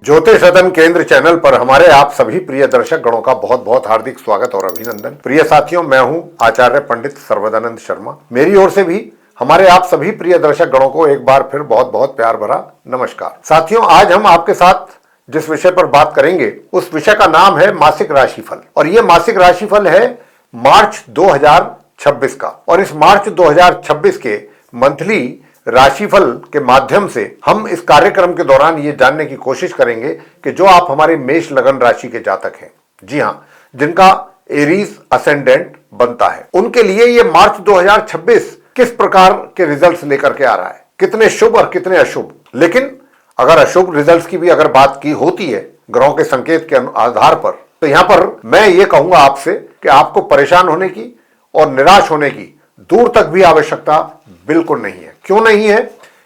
ज्योतिष सदन केंद्र चैनल पर हमारे आप सभी प्रिय दर्शक गणों का बहुत बहुत हार्दिक स्वागत और अभिनंदन। प्रिय साथियों, मैं हूं आचार्य पंडित सर्वदानंद शर्मा। मेरी ओर से भी हमारे आप सभी प्रिय दर्शक गणों को एक बार फिर बहुत बहुत प्यार भरा नमस्कार। साथियों, आज हम आपके साथ जिस विषय पर बात करेंगे उस विषय का नाम है मासिक राशिफल। और यह मासिक राशिफल है मार्च 2026 का। और इस मार्च 2026 के मंथली राशिफल के माध्यम से हम इस कार्यक्रम के दौरान ये जानने की कोशिश करेंगे कि जो आप हमारे मेष लगन राशि के जातक हैं, जी हां, जिनका एरीज असेंडेंट बनता है, उनके लिए ये मार्च 2026 किस प्रकार के रिजल्ट्स लेकर के आ रहा है, कितने शुभ और कितने अशुभ। लेकिन अगर अशुभ रिजल्ट्स की भी अगर बात की होती है ग्रहों के संकेत के आधार पर, तो यहां पर मैं ये कहूंगा आपसे कि आपको परेशान होने की और निराश होने की दूर तक भी आवश्यकता बिल्कुल नहीं है। क्यों नहीं है?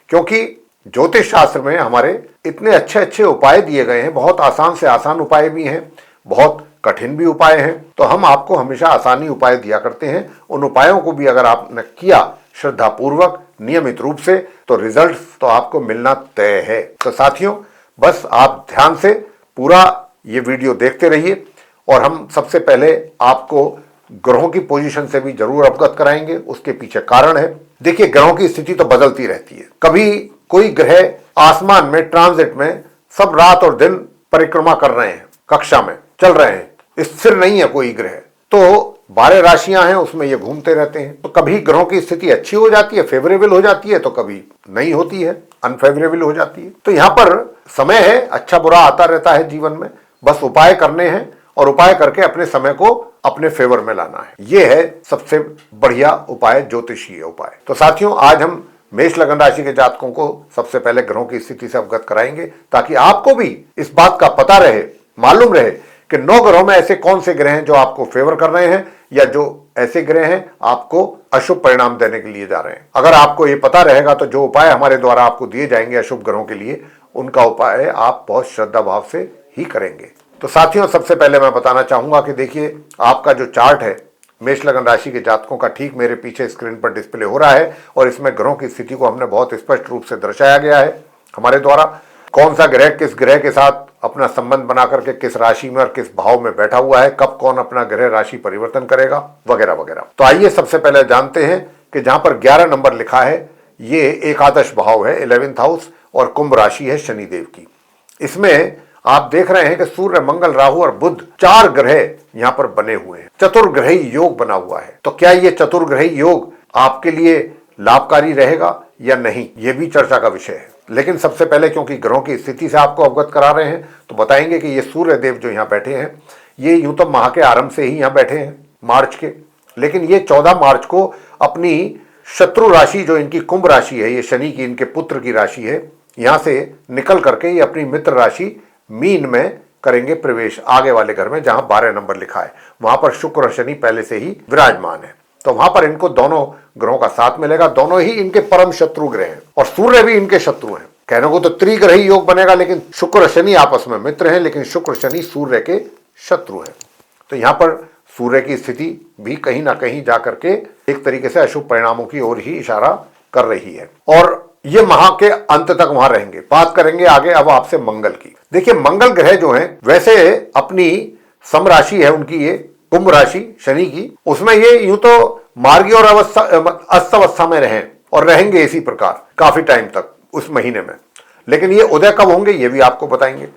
क्योंकि ज्योतिष शास्त्र में हमारे इतने अच्छे अच्छे उपाय दिए गए हैं। बहुत आसान से आसान उपाय भी हैं, बहुत कठिन भी उपाय हैं। तो हम आपको हमेशा आसानी उपाय दिया करते हैं। उन उपायों को भी अगर आपने किया श्रद्धा पूर्वक नियमित रूप से, तो रिजल्ट तो आपको मिलना तय है। तो साथियों, बस आप ध्यान से पूरा ये वीडियो देखते रहिए। और हम सबसे पहले आपको ग्रहों की पोजीशन से भी जरूर अवगत कराएंगे। उसके पीछे कारण है। देखिए, ग्रहों की स्थिति तो बदलती रहती है। कभी कोई ग्रह आसमान में ट्रांजिट में सब रात और दिन परिक्रमा कर रहे हैं, कक्षा में चल रहे हैं, स्थिर नहीं है कोई ग्रह। तो 12 राशियां हैं, उसमें ये घूमते रहते हैं। तो कभी ग्रहों की स्थिति अच्छी हो जाती है, फेवरेबल हो जाती है, तो कभी नहीं होती है, अनफेवरेबल हो जाती है। तो यहां पर समय है, अच्छा बुरा आता रहता है जीवन में। बस उपाय करने हैं और उपाय करके अपने समय को अपने फेवर में लाना है। यह है सबसे बढ़िया उपाय, ज्योतिषीय उपाय। तो साथियों, आज हम मेष लगन राशि के जातकों को सबसे पहले ग्रहों की स्थिति से अवगत कराएंगे, ताकि आपको भी इस बात का पता रहे, मालूम रहे कि 9 ग्रहों में ऐसे कौन से ग्रह हैं जो आपको फेवर कर रहे हैं, या जो ऐसे ग्रह हैं आपको अशुभ परिणाम देने के लिए जा रहे हैं। अगर आपको यह पता रहेगा तो जो उपाय हमारे द्वारा आपको दिए जाएंगे अशुभ ग्रहों के लिए, उनका उपाय आप बहुत श्रद्धा भाव से ही करेंगे। तो साथियों, सबसे पहले मैं बताना चाहूंगा कि देखिए, आपका जो चार्ट है मेष लगन राशि के जातकों का, ठीक मेरे पीछे स्क्रीन पर डिस्प्ले हो रहा है। और इसमें ग्रहों की स्थिति को हमने बहुत स्पष्ट रूप से दर्शाया गया है हमारे द्वारा। कौन सा ग्रह किस ग्रह के साथ अपना संबंध बना करके किस राशि में और किस भाव में बैठा हुआ है, कब कौन अपना ग्रह राशि परिवर्तन करेगा, वगैरह वगैरह। तो आइए सबसे पहले जानते हैं कि जहां पर 11 नंबर लिखा है, ये एकादश भाव है, 11th हाउस, और कुंभ राशि है शनिदेव की। इसमें आप देख रहे हैं कि सूर्य, मंगल, राहु और बुध 4 ग्रह यहां पर बने हुए हैं। चतुर्ग्रही योग बना हुआ है। तो क्या ये चतुर्ग्रही योग आपके लिए लाभकारी रहेगा या नहीं, यह भी चर्चा का विषय है। लेकिन सबसे पहले, क्योंकि ग्रहों की स्थिति से आपको अवगत करा रहे हैं, तो बताएंगे कि ये सूर्य देव जो यहां बैठे हैं, ये यूं तो माह के आरंभ से ही यहां बैठे हैं मार्च के, लेकिन ये 14 मार्च को अपनी शत्रु राशि जो इनकी कुंभ राशि है, ये शनि की इनके पुत्र की राशि है, यहां से निकल करके ये अपनी मित्र राशि मीन में करेंगे प्रवेश, आगे वाले घर में जहां 12 नंबर लिखा है। वहां पर शुक्र और शनि पहले से ही विराजमान है। तो वहां पर इनको दोनों ग्रहों का साथ मिलेगा। दोनों ही इनके परम शत्रु ग्रह हैं और सूर्य भी इनके शत्रु हैं। कहने को तो त्रिग्रही योग बनेगा, लेकिन शुक्र और शनि आपस में मित्र हैं, लेकिन शुक्र शनि सूर्य के शत्रु हैं। तो यहां पर सूर्य की स्थिति भी कहीं ना कहीं जाकर के एक तरीके से अशुभ परिणामों की ओर ही इशारा कर रही है। और ये माह के अंत तक वहां रहेंगे। बात करेंगे आगे अब आपसे मंगल की। देखिए, मंगल ग्रह जो हैं, वैसे अपनी समराशि है उनकी, ये कुंभ राशि शनि की, उसमें ये यूं तो मार्गी और अस्त अवस्था में रहे और रहेंगे इसी प्रकार काफी टाइम तक उस महीने में। लेकिन ये उदय कब होंगे ये भी आपको बताएंगे।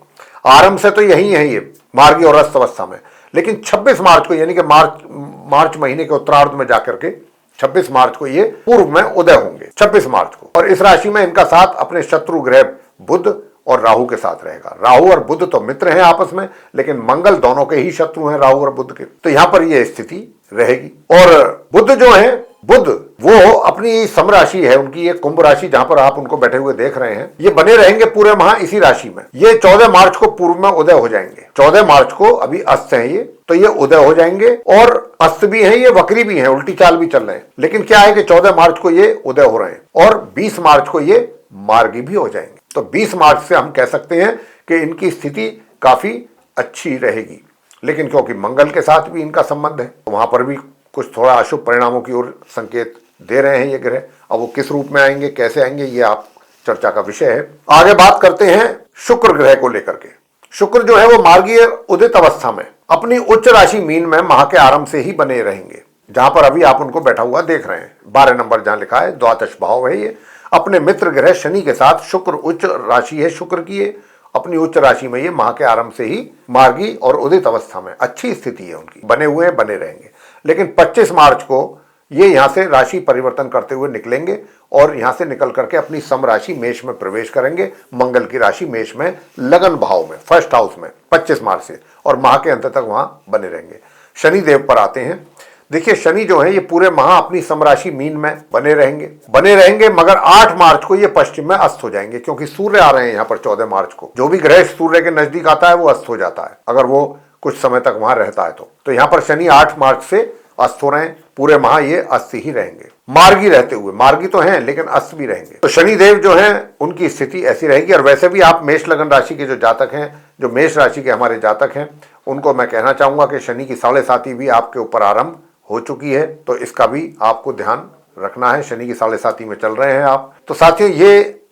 आरंभ से तो यही है ये मार्गी और अस्त अवस्था में, लेकिन 26 मार्च को, यानी कि मार्च महीने के उत्तरार्ध में जाकर के 26 मार्च को ये पूर्व में उदय होंगे, 26 मार्च को। और इस राशि में इनका साथ अपने शत्रु ग्रह बुध और राहु के साथ रहेगा। राहु और बुध तो मित्र हैं आपस में, लेकिन मंगल दोनों के ही शत्रु हैं, राहु और बुध के। तो यहां पर यह स्थिति रहेगी। और बुध जो है, बुध वो अपनी समराशि है उनकी, ये कुंभ राशि जहां पर आप उनको बैठे हुए देख रहे हैं, ये बने रहेंगे पूरे माह इसी राशि में। ये 14 मार्च को पूर्व में उदय हो जाएंगे। 14 मार्च को अभी अस्त है ये, तो ये उदय हो जाएंगे। और अस्त भी है, ये वक्री भी है, उल्टी चाल भी चल रहे हैं। लेकिन क्या है कि 14 मार्च को ये उदय हो रहे हैं और 20 मार्च को ये मार्गी भी हो जाएंगे। तो 20 मार्च से हम कह सकते हैं कि इनकी स्थिति काफी अच्छी रहेगी। लेकिन क्योंकि मंगल के साथ भी इनका संबंध है, तो वहां पर भी कुछ थोड़ा अशुभ परिणामों की ओर संकेत दे रहे हैं ये ग्रह। अब वो किस रूप में आएंगे, कैसे आएंगे, ये आप चर्चा का विषय है। आगे बात करते हैं शुक्र ग्रह को लेकर के। शुक्र जो है वो मार्गीय उदित अवस्था में अपनी उच्च राशि मीन में माह के आरंभ से ही बने रहेंगे, जहां पर अभी आप उनको बैठा हुआ देख रहे हैं। 12 नंबर जहां लिखा है द्वादश भाव है ये। अपने मित्र ग्रह शनि के साथ शुक्र उच्च राशि है शुक्र की, ये अपनी उच्च राशि में ये माह के आरंभ से ही मार्गी और उदित अवस्था में अच्छी स्थिति है उनकी, बने हुए हैं, बने रहेंगे। लेकिन 25 मार्च को ये यहां से राशि परिवर्तन करते हुए निकलेंगे और यहां से निकल करके अपनी सम राशि मेष में प्रवेश करेंगे। मंगल की राशि मेष में लगन भाव में फर्स्ट हाउस में 25 मार्च से, और माह के अंत तक वहां बने रहेंगे। शनि देव पर आते हैं। देखिए शनि जो है ये पूरे माह अपनी समराशि मीन में बने रहेंगे, मगर 8 मार्च को ये पश्चिम में अस्त हो जाएंगे, क्योंकि सूर्य आ रहे हैं यहाँ पर 14 मार्च को। जो भी ग्रह सूर्य के नजदीक आता है वो अस्त हो जाता है, अगर वो कुछ समय तक वहां रहता है तो यहाँ पर शनि 8 मार्च से अस्त हो रहे हैं। पूरे माह ये अस्त ही रहेंगे, मार्गी रहते हुए, मार्गी तो हैं लेकिन अस्त भी रहेंगे। तो शनि देव जो हैं उनकी स्थिति ऐसी रहेगी। और वैसे भी आप मेष लगन राशि के जो जातक हैं, जो मेष राशि के हमारे जातक हैं, उनको मैं कहना चाहूंगा कि शनि की 7.5 भी आपके ऊपर आरंभ हो चुकी है, तो इसका भी आपको ध्यान रखना है। शनि की 7.5 में चल रहे हैं आप। तो साथियों ये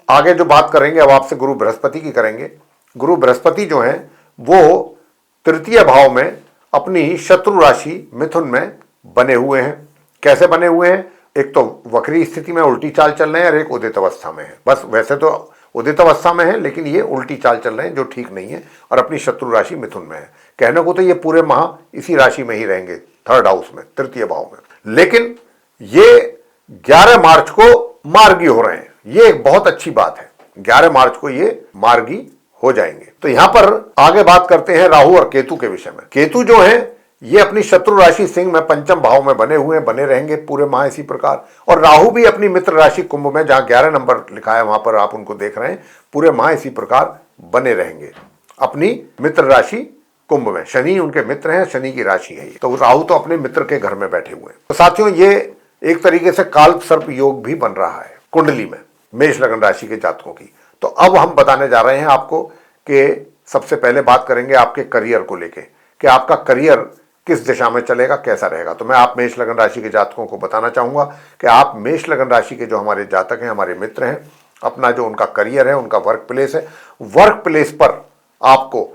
आगे जो बात करेंगे अब आपसे गुरु बृहस्पति की करेंगे। गुरु बृहस्पति जो हैं वो तृतीय भाव में अपनी शत्रु राशि मिथुन में बने हुए हैं। कैसे बने हुए हैं? एक तो वक्री स्थिति में उल्टी चाल चल रहे हैं और एक उदित अवस्था में है। बस वैसे तो उदित अवस्था में है लेकिन ये उल्टी चाल चल रहे हैं, जो ठीक नहीं है, और अपनी शत्रु राशि मिथुन में है। कहने को तो ये पूरे माह इसी राशि में ही रहेंगे, थर्ड हाउस में, तृतीय भाव में। लेकिन ये 11 मार्च को मार्गी हो रहे हैं, ये एक बहुत अच्छी बात है। 11 मार्च को ये मार्गी हो जाएंगे। तो यहां पर आगे बात करते हैं राहु और केतु के विषय में। केतु जो है ये अपनी शत्रु राशि सिंह में पंचम भाव में बने हुए हैं, बने रहेंगे पूरे माह इसी प्रकार। और राहु भी अपनी मित्र राशि कुंभ में, जहां 11 नंबर लिखा है वहां पर आप उनको देख रहे हैं, पूरे माह इसी प्रकार बने रहेंगे अपनी मित्र राशि कुंभ में। शनि उनके मित्र हैं, शनि की राशि है ये, तो राहु तो अपने मित्र के घर में बैठे हुए हैं। तो साथियों ये एक तरीके से काल सर्प योग भी बन रहा है कुंडली में मेष लगन राशि के जातकों की। तो अब हम बताने जा रहे हैं आपको कि सबसे पहले बात करेंगे आपके करियर को लेके, कि आपका करियर किस दिशा में चलेगा, कैसा रहेगा। तो मैं आप मेष लगन राशि के जातकों को बताना चाहूंगा कि आप मेष लगन राशि के जो हमारे जातक हैं, हमारे मित्र हैं, अपना जो उनका करियर है, उनका वर्क प्लेस है, वर्क प्लेस पर आपको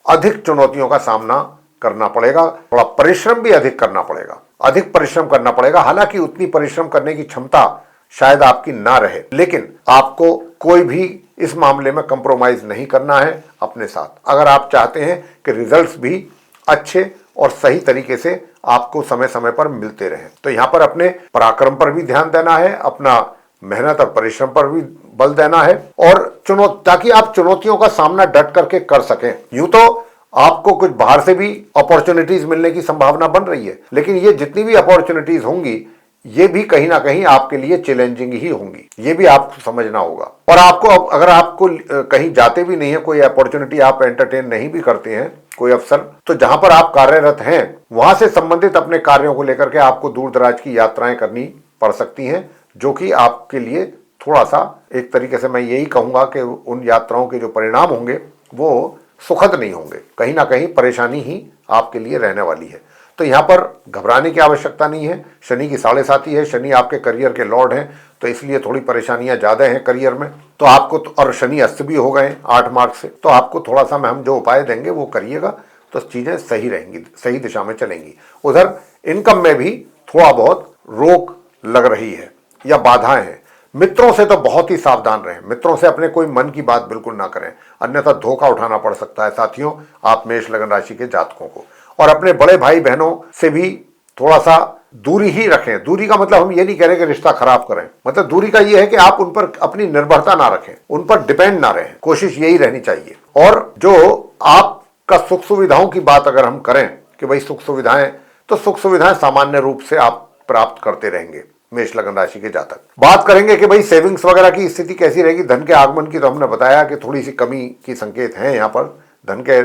अधिक चुनौतियों का सामना करना पड़ेगा, थोड़ा परिश्रम भी अधिक करना पड़ेगा, अधिक परिश्रम करना पड़ेगा। हालांकि उतनी परिश्रम करने की क्षमता शायद आपकी ना रहे, लेकिन आपको कोई भी इस मामले में कंप्रोमाइज नहीं करना है अपने साथ, अगर आप चाहते हैं कि रिजल्ट्स भी अच्छे और सही तरीके से आपको समय समय पर मिलते रहें। तो यहां पर अपने पराक्रम पर भी ध्यान देना है, अपना मेहनत और परिश्रम पर भी बल देना है, और ताकि आप चुनौतियों का सामना डट करके कर सकें। यूं तो आपको कुछ बाहर से भी अपॉर्चुनिटीज मिलने की संभावना बन रही है, लेकिन ये जितनी भी अपॉर्चुनिटीज होंगी ये भी कहीं ना कहीं आपके लिए चैलेंजिंग ही होंगी, ये भी आपको समझना होगा। और आपको अगर आपको कहीं जाते भी नहीं है, कोई अपॉर्चुनिटी आप एंटरटेन नहीं भी करते हैं, कोई अवसर, तो जहां पर आप कार्यरत हैं वहां से संबंधित अपने कार्यों को लेकर के आपको दूर दराज की यात्राएं करनी पड़ सकती हैं, जो कि आपके लिए थोड़ा सा, एक तरीके से मैं यही कहूंगा कि उन यात्राओं के जो परिणाम होंगे वो सुखद नहीं होंगे, कहीं ना कहीं परेशानी ही आपके लिए रहने वाली है। तो यहां पर घबराने की आवश्यकता नहीं है। शनि की 7.5 है, शनि आपके करियर के लॉर्ड हैं, तो इसलिए थोड़ी परेशानियां ज्यादा हैं करियर में। तो आपको और शनि अस्त भी हो गए 8 मार्च से, तो आपको थोड़ा सा हम जो उपाय देंगे वो करिएगा, तो चीजें सही रहेंगी, सही दिशा में चलेंगी। उधर इनकम में भी थोड़ा बहुत रोक लग रही है या बाधाएं हैं। मित्रों से तो बहुत ही सावधान रहें, मित्रों से अपने कोई मन की बात बिल्कुल ना करें, अन्यथा धोखा उठाना पड़ सकता है साथियों आप मेष लगन राशि के जातकों को। और अपने बड़े भाई बहनों से भी थोड़ा सा दूरी ही रखें। दूरी का मतलब हम ये नहीं कह रहे कि रिश्ता खराब करें, मतलब दूरी का ये है कि आप उन पर अपनी निर्भरता ना रखें, उन पर डिपेंड ना रहें, कोशिश यही रहनी चाहिए। और जो आपका सुख सुविधाओं की बात अगर हम करें कि भाई सुख सुविधाएं, तो सुख सुविधाएं सामान्य रूप से आप प्राप्त करते रहेंगे मेष लगन राशि के जातक। बात करेंगे कि भाई सेविंग्स वगैरह की स्थिति कैसी रहेगी। धन के आगमन की तो हमने बताया कि थोड़ी सी कमी की संकेत है यहाँ पर, धन के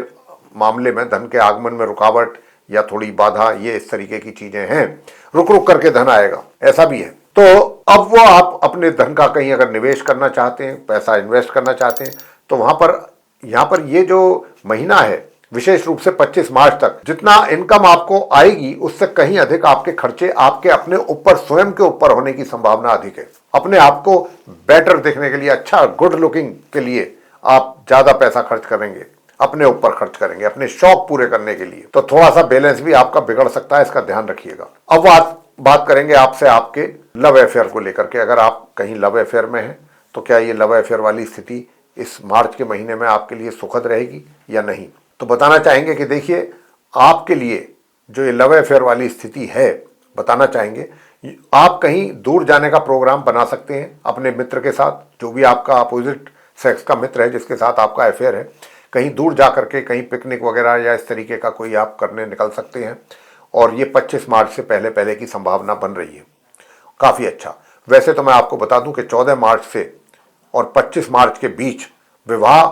मामले में, धन के आगमन में रुकावट या थोड़ी बाधा, ये इस तरीके की चीजें हैं। रुक रुक करके धन आएगा, ऐसा भी है। तो अब वो आप अपने धन का कहीं अगर निवेश करना चाहते हैं, पैसा इन्वेस्ट करना चाहते हैं, तो वहां पर यहाँ पर ये जो महीना है विशेष रूप से 25 मार्च तक, जितना इनकम आपको आएगी उससे कहीं अधिक आपके खर्चे आपके अपने ऊपर, स्वयं के ऊपर होने की संभावना अधिक है। अपने आप को बेटर दिखने के लिए, अच्छा गुड लुकिंग के लिए आप ज्यादा पैसा खर्च करेंगे, अपने ऊपर खर्च करेंगे अपने शौक पूरे करने के लिए, तो थोड़ा सा बैलेंस भी आपका बिगड़ सकता है, इसका ध्यान रखिएगा। अब बात करेंगे आपसे आपके लव अफेयर को लेकर के। अगर आप कहीं लव अफेयर में हैं तो क्या ये लव अफेयर वाली स्थिति इस मार्च के महीने में आपके लिए सुखद रहेगी या नहीं? तो बताना चाहेंगे कि देखिए, आपके लिए जो ये लव अफेयर वाली स्थिति है, बताना चाहेंगे आप कहीं दूर जाने का प्रोग्राम बना सकते हैं अपने मित्र के साथ, जो भी आपका अपोजिट सेक्स का मित्र है जिसके साथ आपका अफेयर है। कहीं दूर जा करके कहीं पिकनिक वगैरह या इस तरीके का कोई आप करने निकल सकते हैं, और ये 25 मार्च से पहले पहले की संभावना बन रही है, काफ़ी अच्छा। वैसे तो मैं आपको बता दूं कि 14 मार्च से और 25 मार्च के बीच विवाह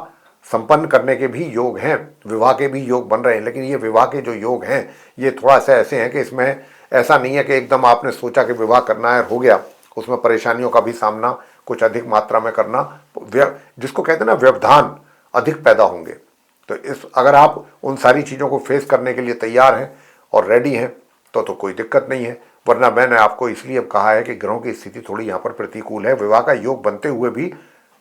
संपन्न करने के भी योग हैं, विवाह के भी योग बन रहे हैं। लेकिन ये विवाह के जो योग हैं ये थोड़ा सा ऐसे हैं कि इसमें ऐसा नहीं है कि एकदम आपने सोचा कि विवाह करना है हो गया, उसमें परेशानियों का भी सामना कुछ अधिक मात्रा में करना, जिसको कहते हैं ना व्यवधान, अधिक पैदा होंगे। तो अगर आप उन सारी चीज़ों को फेस करने के लिए तैयार हैं और रेडी हैं तो कोई दिक्कत नहीं है। वरना मैंने आपको इसलिए कहा है कि ग्रहों की स्थिति थोड़ी यहाँ पर प्रतिकूल है, विवाह का योग बनते हुए भी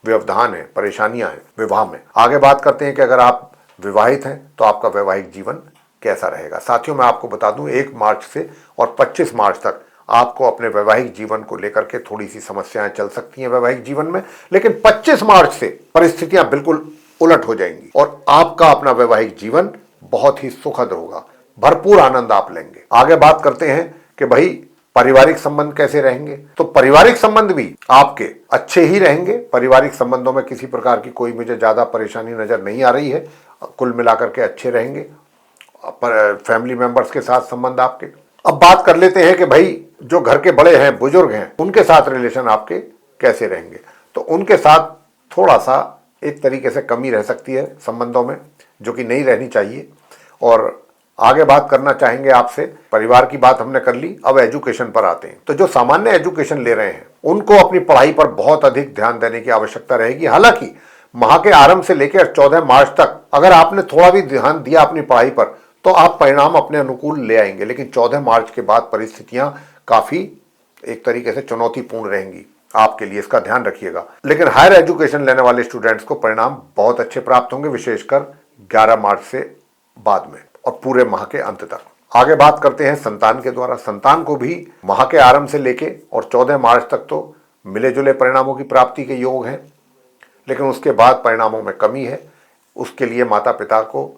व्यवधान है, परेशानियां हैं विवाह में। आगे बात करते हैं कि अगर आप विवाहित हैं तो आपका वैवाहिक जीवन कैसा रहेगा। साथियों, मैं आपको बता दूं 1 मार्च से और 25 मार्च तक आपको अपने वैवाहिक जीवन को लेकर के थोड़ी सी समस्याएं चल सकती हैं वैवाहिक जीवन में, लेकिन 25 मार्च से परिस्थितियां बिल्कुल उलट हो जाएंगी और आपका अपना वैवाहिक जीवन बहुत ही सुखद होगा, भरपूर आनंद आप लेंगे। आगे बात करते हैं कि भाई पारिवारिक संबंध कैसे रहेंगे। तो पारिवारिक संबंध भी आपके अच्छे ही रहेंगे, पारिवारिक संबंधों में किसी प्रकार की कोई मुझे ज्यादा परेशानी नजर नहीं आ रही है, कुल मिलाकर के अच्छे रहेंगे। फैमिली मेंबर्स के साथ संबंध आपके। अब बात कर लेते हैं कि भाई जो घर के बड़े हैं, बुजुर्ग हैं, उनके साथ रिलेशन आपके कैसे रहेंगे। तो उनके साथ थोड़ा सा एक तरीके से कमी रह सकती है संबंधों में, जो कि नहीं रहनी चाहिए। और आगे बात करना चाहेंगे आपसे, परिवार की बात हमने कर ली, अब एजुकेशन पर आते हैं। तो जो सामान्य एजुकेशन ले रहे हैं उनको अपनी पढ़ाई पर बहुत अधिक ध्यान देने की आवश्यकता रहेगी। हालांकि माह के आरंभ से लेकर 14 मार्च तक अगर आपने थोड़ा भी ध्यान दिया अपनी पढ़ाई पर तो आप परिणाम अपने अनुकूल ले आएंगे। लेकिन 14 मार्च के बाद परिस्थितियां काफी एक तरीके से चुनौतीपूर्ण रहेंगी आपके लिए, इसका ध्यान रखिएगा। लेकिन हायर एजुकेशन लेने वाले स्टूडेंट्स को परिणाम बहुत अच्छे प्राप्त होंगे, विशेषकर 11 मार्च से बाद में और पूरे माह के अंत तक। आगे बात करते हैं संतान के द्वारा। संतान को भी माह के आरंभ से लेके और 14 मार्च तक तो मिले जुले परिणामों की प्राप्ति के योग हैं, लेकिन उसके बाद परिणामों में कमी है। उसके लिए माता पिता को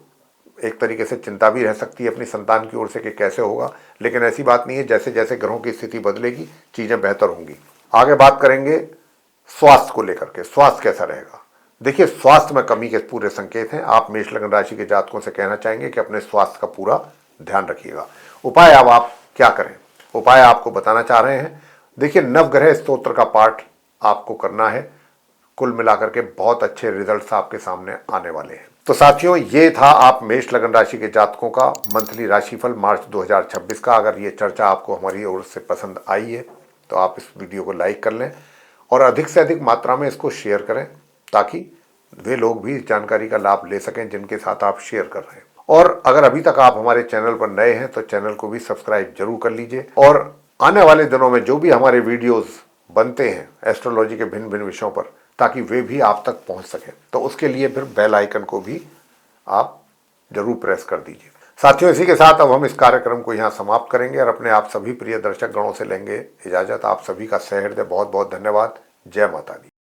एक तरीके से चिंता भी रह सकती है अपनी संतान की ओर से कि कैसे होगा, लेकिन ऐसी बात नहीं है, जैसे जैसे ग्रहों की स्थिति बदलेगी चीजें बेहतर होंगी। आगे बात करेंगे स्वास्थ्य को लेकर के, स्वास्थ्य कैसा रहेगा। देखिए, स्वास्थ्य में कमी के पूरे संकेत हैं। आप मेष लग्न राशि के जातकों से कहना चाहेंगे कि अपने स्वास्थ्य का पूरा ध्यान रखिएगा। उपाय अब आप क्या करें, उपाय आपको बताना चाह रहे हैं। देखिए, नवग्रह स्तोत्र का पाठ आपको करना है, कुल मिलाकर के बहुत अच्छे रिजल्ट्स आपके सामने आने वाले हैं। तो साथियों, ये था आप मेष लग्न राशि के जातकों का मंथली राशिफल मार्च 2026 का। अगर ये चर्चा आपको हमारी ओर से पसंद आई है तो आप इस वीडियो को लाइक कर लें और अधिक से अधिक मात्रा में इसको शेयर करें, ताकि वे लोग भी इस जानकारी का लाभ ले सकें जिनके साथ आप शेयर कर रहे हैं। और अगर अभी तक आप हमारे चैनल पर नए हैं तो चैनल को भी सब्सक्राइब जरूर कर लीजिए। और आने वाले दिनों में जो भी हमारे वीडियोस बनते हैं एस्ट्रोलॉजी के भिन्न भिन्न विषयों पर, ताकि वे भी आप तक पहुंच सकें, तो उसके लिए फिर बेल आइकन को भी आप जरूर प्रेस कर दीजिए। साथियों, इसी के साथ अब हम इस कार्यक्रम को यहाँ समाप्त करेंगे और अपने आप सभी प्रिय दर्शक गणों से लेंगे इजाजत। आप सभी का सहृदय बहुत बहुत धन्यवाद। जय माता दी।